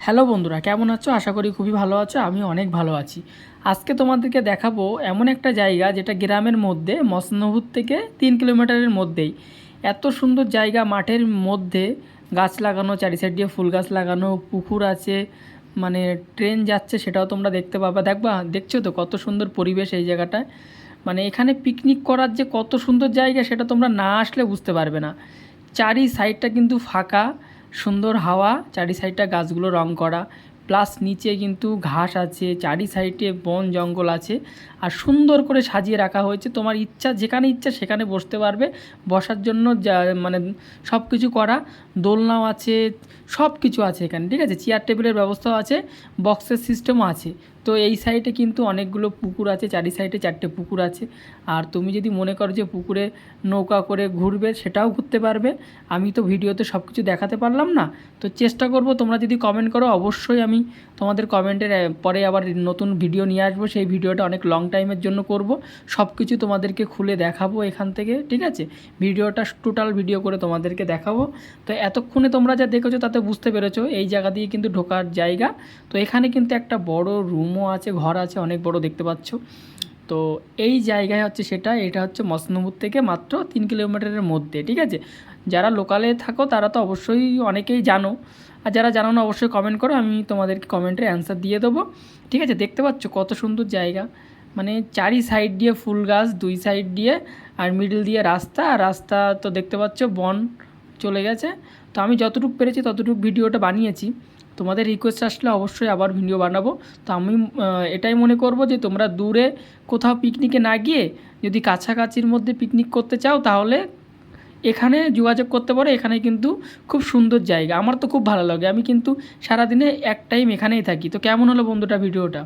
Hello বন্ধুরা, কেমন আছো? আশা করি খুবই ভালো আছো। আমি অনেক ভালো আছি। আজকে তোমাদেরকে দেখাবো এমন একটা জায়গা যেটা গ্রামের মধ্যে, মসনবুর থেকে 3 কিলোমিটারের মধ্যেই। এত সুন্দর জায়গা, মাঠের মধ্যে গাছ লাগানো, চারি সাইড দিয়ে ফুল গাছ লাগানো, পুকুর আছে, মানে ট্রেন যাচ্ছে সেটাও তোমরা দেখতে পাবা। দেখছো তো কত সুন্দর পরিবেশ এই জায়গাটায়। মানে এখানে পিকনিক করার যে কত সুন্দর জায়গা সেটা তোমরা না আসলে বুঝতে পারবে না। চারি সাইডটা কিন্তু ফাঁকা, সুন্দর হাওয়া, চারি সাইডটা গাছগুলো রং করা, প্লাস নিচে কিন্তু ঘাস আছে, চারি সাইডে বন জঙ্গল আছে, আর সুন্দর করে সাজিয়ে রাখা হয়েছে। তোমার ইচ্ছা যেখানে ইচ্ছা সেখানে বসতে পারবে। বসার জন্য যা মানে সব কিছু করা, দোলনাও আছে, সব কিছু আছে এখানে, ঠিক আছে। চেয়ার টেবিলের ব্যবস্থাও আছে, বক্সের সিস্টেমও আছে। তো এই সাইডে কিন্তু অনেকগুলো পুকুর আছে, চারি সাইডে 4টে পুকুর আছে। আর তুমি যদি মনে করো যে পুকুরে নৌকা করে ঘুরবে, সেটাও ঘুরতে পারবে। আমি তো ভিডিওতে সব কিছু দেখাতে পারলাম না, তো চেষ্টা করব তোমরা যদি কমেন্ট করো অবশ্যই আমি তোমাদের কমেন্টের পরে আবার নতুন ভিডিও নিয়ে আসবো। সেই ভিডিওটা অনেক লং টাইমের জন্য করব, সব কিছু তোমাদেরকে খুলে দেখাবো এখান থেকে, ঠিক আছে। ভিডিওটা টোটাল ভিডিও করে তোমাদেরকে দেখাবো। তো এতক্ষণে তোমরা যা দেখেছো তাতে বুঝতে পেরেছো এই জায়গা দিয়ে কিন্তু ঢোকার জায়গা। তো এখানে কিন্তু একটা বড় রুমও আছে, ঘর আছে, অনেক বড়, দেখতে পাচ্ছ। তো এই জায়গায় হচ্ছে সেটা, এটা হচ্ছে মসনবুর থেকে মাত্র 3 কিলোমিটারের মধ্যে, ঠিক আছে। যারা লোকালে থাকো তারা তো অবশ্যই অনেকেই জানো, আর যারা জানো না অবশ্যই কমেন্ট করো, আমি তোমাদেরকে কমেন্টে অ্যান্সার দিয়ে দেবো, ঠিক আছে। দেখতে পাচ্ছ কত সুন্দর জায়গা, মানে চারি সাইড দিয়ে ফুল গাছ, দুই সাইড দিয়ে, আর মিডল দিয়ে রাস্তা। আর রাস্তা তো দেখতে পাচ্ছ বন চলে গেছে। তো আমি যতটুকু পেরেছি ততটুকু ভিডিওটা বানিয়েছি। তোমাদের রিকোয়েস্ট আসলে অবশ্যই আবার ভিডিও বানাবো। তো আমি এটাই মনে করব যে তোমরা দূরে কোথাও পিকনিকে না গিয়ে যদি কাছাকাছির মধ্যে পিকনিক করতে চাও তাহলে এখানে যোগাযোগ করতে পারো। এখানে কিন্তু খুব সুন্দর জায়গা, আমার তো খুব ভালো লাগে। আমি কিন্তু সারাদিনে এক টাইম এখানেই থাকি। তো কেমন হলো বন্ধুটা ভিডিওটা?